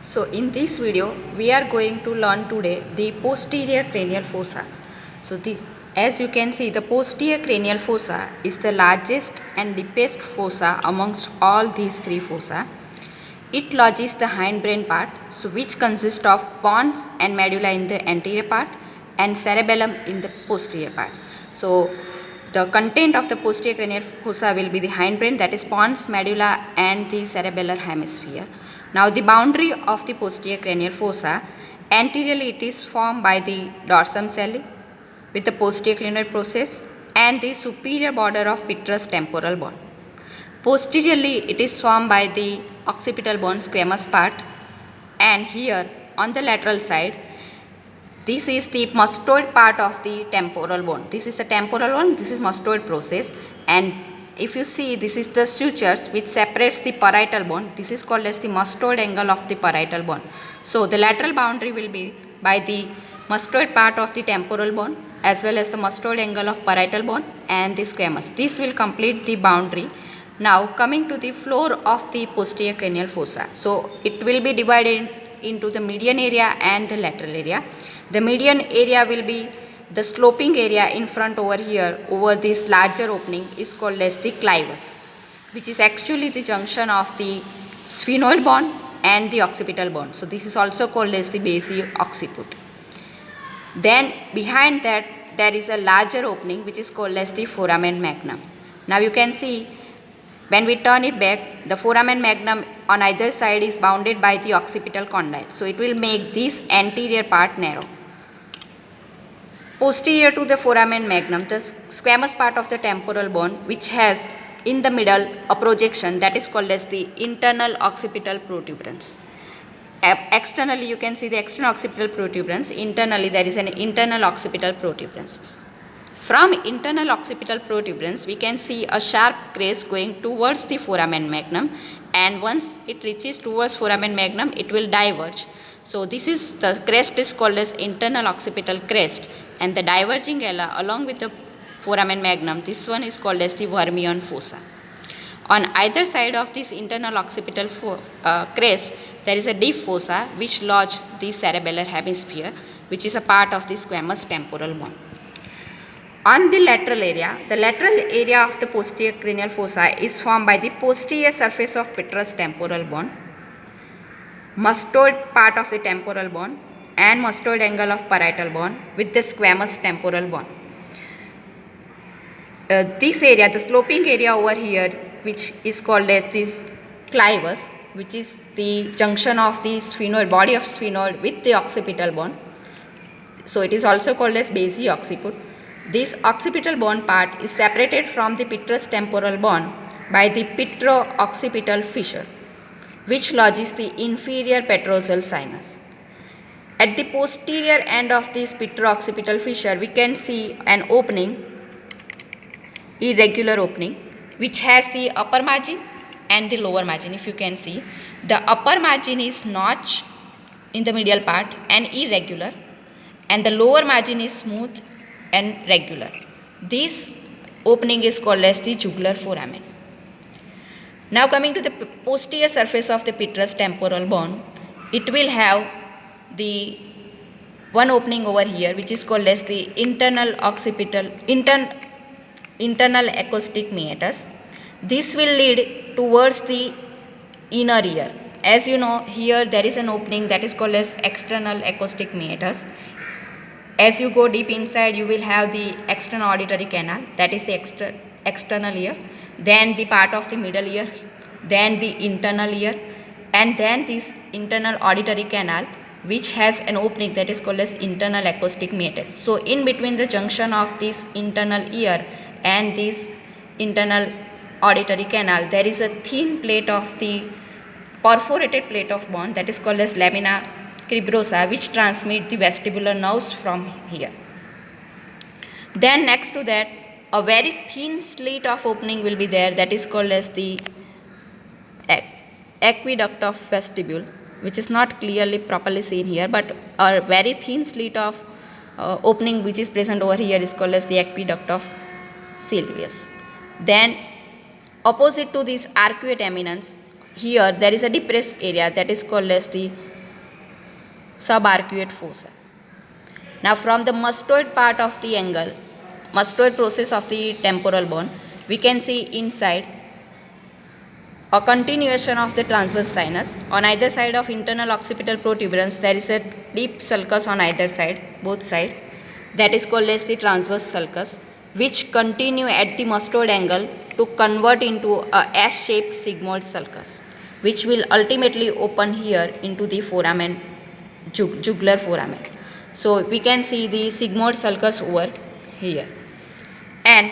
So in this video we are going to learn today the posterior cranial fossa. As you can see, the posterior cranial fossa is the largest and deepest fossa amongst all these three fossa. It lodges the hindbrain part, which consists of pons and medulla in the anterior part and cerebellum in the posterior part. So the content of the posterior cranial fossa will be the hindbrain, that is pons, medulla and the cerebellar hemisphere. Now the boundary of the posterior cranial fossa, anteriorly it is formed by the dorsum celli with the posterior clinoid process and the superior border of petrous temporal bone. Posteriorly it is formed by the occipital bone squamous part, and here on the lateral side this is the mastoid part of the temporal bone. This is the temporal bone, this is mastoid process, and if you see, this is the sutures which separates the parietal bone. This is called as the mastoid angle of the parietal bone. So the lateral boundary will be by the mastoid part of the temporal bone as well as the mastoid angle of parietal bone and the squamous. This will complete the boundary. Now coming to the floor of the posterior cranial fossa. So it will be divided into the median area and the lateral area. The median area will be the sloping area in front over here, over this larger opening, is called as the clivus, which is actually the junction of the sphenoid bone and the occipital bone. So this is also called as the basio-occiput. Then behind that there is a larger opening which is called as the foramen magnum. Now you can see when we turn it back, the foramen magnum on either side is bounded by the occipital condyle. So it will make this anterior part narrow. Posterior to the foramen magnum, the squamous part of the temporal bone, which has in the middle a projection that is called as the internal occipital protuberance. Externally you can see the external occipital protuberance, internally there is an internal occipital protuberance. From internal occipital protuberance we can see a sharp crest going towards the foramen magnum, and once it reaches towards foramen magnum it will diverge. So this is the crest is called as internal occipital crest, and the diverging ala along with the foramen magnum, this one is called as the Vermeon fossa. On either side of this internal occipital crest there is a deep fossa which lodge the cerebellar hemisphere, which is a part of the squamous temporal bone. On the lateral area of the posterior cranial fossa is formed by the posterior surface of petrous temporal bone, mastoid part of the temporal bone and mastoid angle of parietal bone with the squamous temporal bone. This area, the sloping area over here, which is called as this clivus, which is the junction of the sphenoid, body of sphenoid with the occipital bone. So it is also called as basio-occiput. This occipital bone part is separated from the petrous temporal bone by the petro-occipital fissure, which lodges the inferior petrosal sinus. At the posterior end of this petro-occipital fissure, we can see an opening, irregular opening, which has the upper margin and the lower margin. If you can see, the upper margin is notch in the medial part and irregular, and the lower margin is smooth and regular. This opening is called as the jugular foramen. Now coming to the posterior surface of the petrous temporal bone, it will have the one opening over here which is called as the internal acoustic meatus. This will lead towards the inner ear. As you know, here there is an opening that is called as external acoustic meatus. As you go deep inside, you will have the external auditory canal, that is the external ear, then the part of the middle ear, then the internal ear, and then this internal auditory canal which has an opening that is called as internal acoustic meatus. So in between the junction of this internal ear and this internal auditory canal, there is a thin plate of the perforated plate of bone that is called as lamina cribrosa, which transmit the vestibular nerves from here. Then next to that, a very thin slit of opening will be there, that is called as the aqueduct of vestibule, which is not clearly properly seen here, but a very thin slit of opening which is present over here is called as the aqueduct of Sylvius. Then opposite to this arcuate eminence here there is a depressed area that is called as the subarcuate fossa. Now from the mastoid part of the angle, mastoid process of the temporal bone, we can see inside a continuation of the transverse sinus. On either side of internal occipital protuberance, there is a deep sulcus on either side, both sides. That is called as the transverse sulcus, which continue at the mastoid angle to convert into a S-shaped sigmoid sulcus, which will ultimately open here into the foramen, jugular foramen. So we can see the sigmoid sulcus over here. And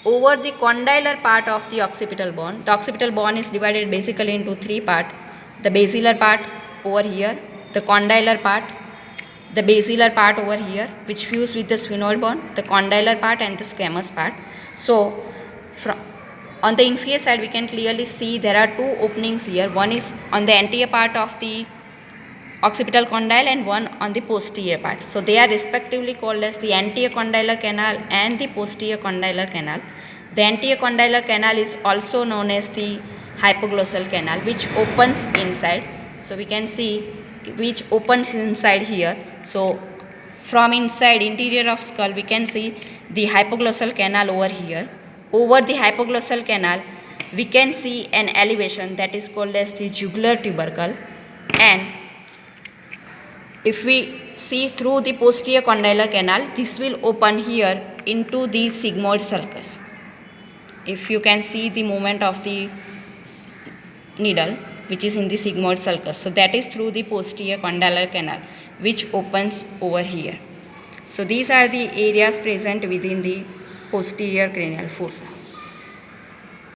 over the condylar part of the occipital bone, the occipital bone is divided basically into three parts: the basilar part over here, the condylar part, the basilar part over here, which fuse with the sphenoid bone, the condylar part and the squamous part. So on the inferior side, we can clearly see there are two openings here. One is on the anterior part of the occipital condyle and one on the posterior part. So they are respectively called as the anterior condylar canal and the posterior condylar canal. The anterior condylar canal is also known as the hypoglossal canal, which opens inside. So we can see which opens inside here. So from inside interior of skull, we can see the hypoglossal canal over here. Over the hypoglossal canal, we can see an elevation that is called as the jugular tubercle, and if we see through the posterior condylar canal, this will open here into the sigmoid sulcus. If you can see the movement of the needle, which is in the sigmoid sulcus, so that is through the posterior condylar canal, which opens over here. So these are the areas present within the posterior cranial fossa.